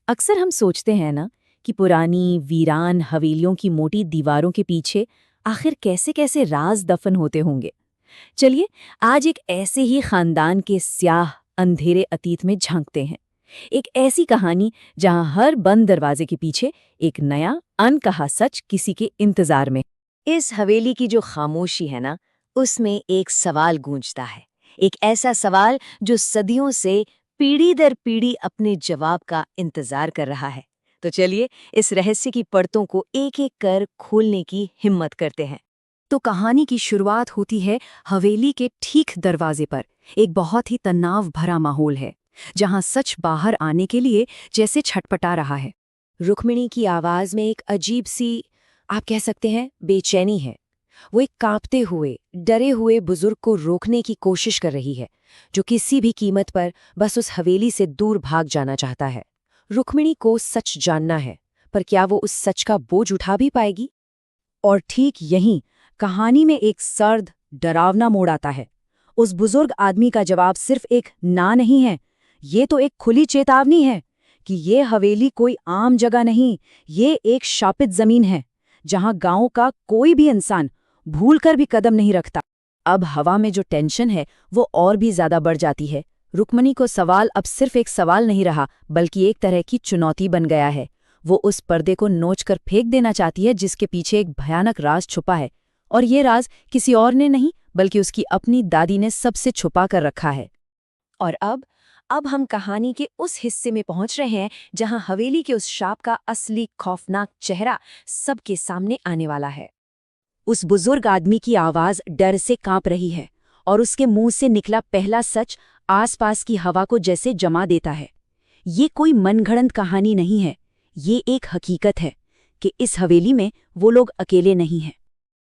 अक्सर हम सोचते हैं ना कि पुरानी वीरान हवेलियों की मोटी दीवारों के पीछे आखिर कैसे कैसे राज दफन होते होंगे। चलिए, आज एक ऐसे ही खानदान के स्याह अंधेरे अतीत में झांकते हैं। एक ऐसी कहानी जहां हर बंद दरवाजे के पीछे एक नया अनकहा सच किसी के इंतजार में। इस हवेली की जो खामोशी है ना, उसमें एक सवाल गूंजता है। एक ऐसा सवाल जो सदियों से पीढ़ी दर पीढ़ी अपने जवाब का इंतजार कर रहा है। तो चलिए, इस रहस्य की परतों को एक एक कर खोलने की हिम्मत करते हैं। तो कहानी की शुरुआत होती है हवेली के ठीक दरवाजे पर। एक बहुत ही तनाव भरा माहौल है, जहां सच बाहर आने के लिए जैसे छटपटा रहा है। रुक्मिणी की आवाज में एक अजीब सी, आप कह सकते हैं, बेचैनी है। वो एक कांपते हुए, डरे हुए बुजुर्ग को रोकने की कोशिश कर रही है, जो किसी भी कीमत पर बस उस हवेली से दूर भाग जाना चाहता है। रुक्मिणी को सच जानना है, पर क्या वो उस सच का बोझ उठा भी पाएगी? और ठीक यहीं कहानी में एक सर्द, डरावना मोड़ आता है। उस बुजुर्ग आदमी का जवाब सिर्फ एक ना नहीं है, ये तो एक खुली चेतावनी है कि ये हवेली कोई आम जगह नहीं, ये एक शापित जमीन है, जहां गांव का कोई भी इंसान भूलकर भी कदम नहीं रखता। अब हवा में जो टेंशन है वो और भी ज्यादा बढ़ जाती है। रुक्मिणी को सवाल अब सिर्फ एक सवाल नहीं रहा, बल्कि एक तरह की चुनौती बन गया है। वो उस पर्दे को नोचकर फेंक देना चाहती है जिसके पीछे एक भयानक राज छुपा है, और ये राज किसी और ने नहीं बल्कि उसकी अपनी दादी ने सबसे छुपा कर रखा है। और अब हम कहानी के उस हिस्से में पहुंच रहे हैं जहां हवेली के उस शाप का असली खौफनाक चेहरा सबके सामने आने वाला है। उस बुजुर्ग आदमी की आवाज डर से कांप रही है, और उसके मुंह से निकला पहला सच आसपास की हवा को जैसे जमा देता है। ये कोई मनगढ़ंत कहानी नहीं है, ये एक हकीकत है कि इस हवेली में वो लोग अकेले नहीं हैं।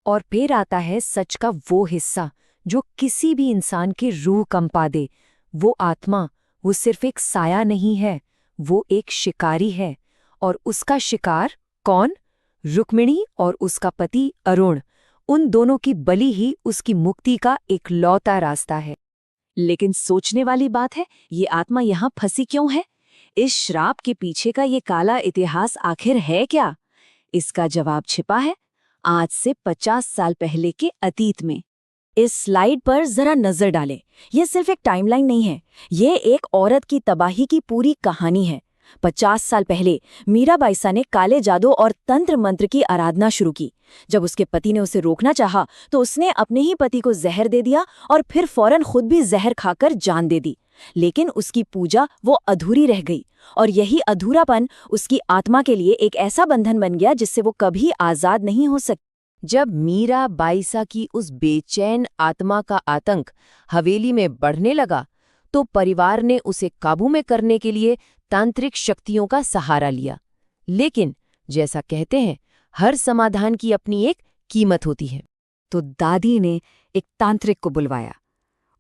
और फिर आता है सच का वो हिस्सा जो किसी भी इंसान की रूह कंपा दे। वो आत्मा, वो सिर्फ एक साया नहीं है, वो एक शिकारी है। और उसका शिकार कौन? रुक्मिणी और उसका पति अरुण। उन दोनों की बलि ही उसकी मुक्ति का इकलौता रास्ता है। लेकिन सोचने वाली बात है, ये आत्मा यहाँ फंसी क्यों है? इस श्राप के पीछे का ये काला इतिहास आखिर है क्या? इसका जवाब छिपा है आज से 50 साल पहले के अतीत में। इस स्लाइड पर जरा नजर डालें। यह सिर्फ एक टाइमलाइन नहीं है, ये एक औरत की तबाही की पूरी कहानी है। 50 साल पहले मीरा बाईसा ने काले जादू और तंत्र मंत्र की आराधना शुरू की। जब उसके पति ने उसे रोकना चाहा तो उसने अपने ही पति को जहर दे दिया और फिर फौरन खुद भी जहर खाकर जान दे दी। लेकिन उसकी पूजा वो अधूरी रह गई, और यही अधूरापन उसकी आत्मा के लिए एक ऐसा बंधन बन गया जिससे वो कभी आजाद नहीं हो सकती। जब मीरा बाईसा की उस बेचैन आत्मा का आतंक हवेली में बढ़ने लगा, तो परिवार ने उसे काबू में करने के लिए तांत्रिक शक्तियों का सहारा लिया। लेकिन जैसा कहते हैं, हर समाधान की अपनी एक कीमत होती है। तो दादी ने एक तांत्रिक को बुलवाया।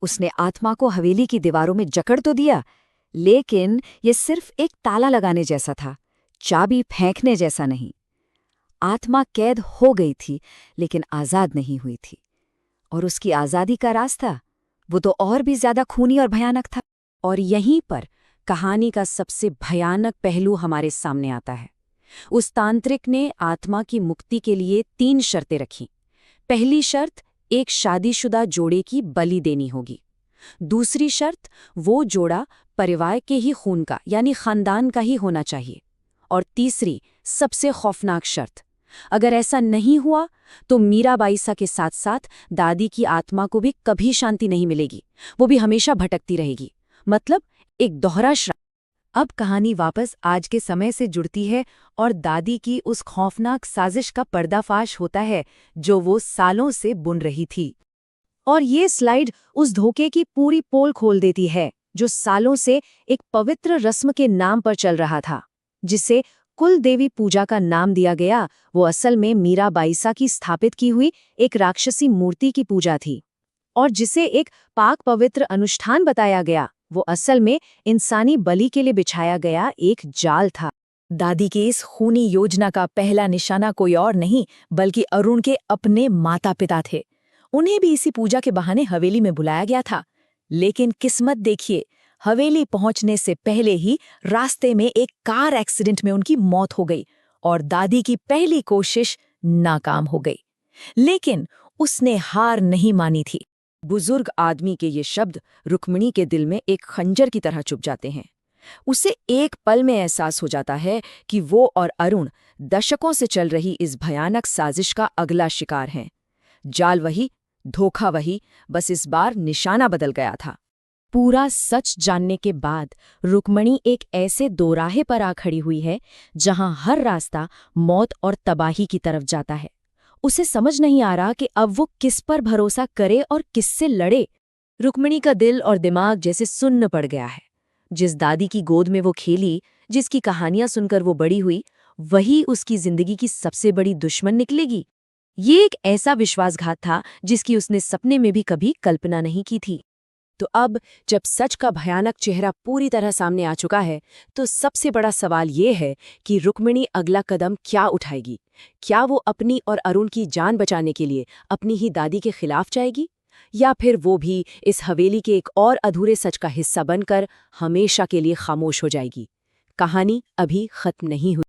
उसने आत्मा को हवेली की दीवारों में जकड़ तो दिया, लेकिन ये सिर्फ एक ताला लगाने जैसा था, चाबी फेंकने जैसा नहीं। आत्मा कैद हो गई थी, लेकिन आजाद नहीं हुई थी। और उसकी आजादी का रास्ता, वो तो और भी ज्यादा खूनी और भयानक था। और यहीं पर कहानी का सबसे भयानक पहलू हमारे सामने आता है। उस तांत्रिक ने आत्मा की मुक्ति के लिए 3 शर्तें रखीं। पहली शर्त, एक शादीशुदा जोड़े की बलि देनी होगी। दूसरी शर्त, वो जोड़ा परिवार के ही खून का यानी खानदान का ही होना चाहिए। और तीसरी, सबसे खौफनाक शर्त, अगर ऐसा नहीं हुआ तो मीरा बाईसा के साथ साथ दादी की आत्मा को भी कभी शांति नहीं मिलेगी, वो भी हमेशा भटकती रहेगी। मतलब एक दोहरा श्राप। अब कहानी वापस आज के समय से जुड़ती है और दादी की उस खौफनाक साजिश का पर्दाफाश होता है जो वो सालों से बुन रही थी। और ये स्लाइड उस धोखे की पूरी पोल खोल देती है जो सालों से एक पवित्र रस्म के नाम पर चल रहा था, जिसे कुल देवी पूजा का नाम दिया गया। वो असल में मीरा बाईसा की स्थापित की हुई एक राक्षसी मूर्ति की पूजा थी, और जिसे एक पाक पवित्र अनुष्ठान बताया गया, वो असल में इंसानी बलि के लिए बिछाया गया एक जाल था। दादी की इस खूनी योजना का पहला निशाना कोई और नहीं बल्कि अरुण के अपने माता पिता थे। उन्हें भी इसी पूजा के बहाने हवेली में बुलाया गया था। लेकिन किस्मत देखिए, हवेली पहुंचने से पहले ही रास्ते में एक कार एक्सीडेंट में उनकी मौत हो गई और दादी की पहली कोशिश नाकाम हो गई। लेकिन उसने हार नहीं मानी थी। बुजुर्ग आदमी के ये शब्द रुक्मिणी के दिल में एक खंजर की तरह चुभ जाते हैं। उसे एक पल में एहसास हो जाता है कि वो और अरुण दशकों से चल रही इस भयानक साजिश का अगला शिकार हैं। जाल वही, धोखा वही, बस इस बार निशाना बदल गया था। पूरा सच जानने के बाद रुक्मिणी एक ऐसे दोराहे पर आ खड़ी हुई है जहां हर रास्ता मौत और तबाही की तरफ जाता है। उसे समझ नहीं आ रहा कि अब वो किस पर भरोसा करे और किससे लड़े। रुक्मिणी का दिल और दिमाग जैसे सुन्न पड़ गया है। जिस दादी की गोद में वो खेली, जिसकी कहानियां सुनकर वो बड़ी हुई, वही उसकी जिंदगी की सबसे बड़ी दुश्मन निकलेगी। ये एक ऐसा विश्वासघात था जिसकी उसने सपने में भी कभी कल्पना नहीं की थी। तो अब जब सच का भयानक चेहरा पूरी तरह सामने आ चुका है, तो सबसे बड़ा सवाल ये है कि रुक्मिणी अगला कदम क्या उठाएगी। क्या वो अपनी और अरुण की जान बचाने के लिए अपनी ही दादी के खिलाफ जाएगी, या फिर वो भी इस हवेली के एक और अधूरे सच का हिस्सा बनकर हमेशा के लिए खामोश हो जाएगी। कहानी अभी खत्म नहीं हुई।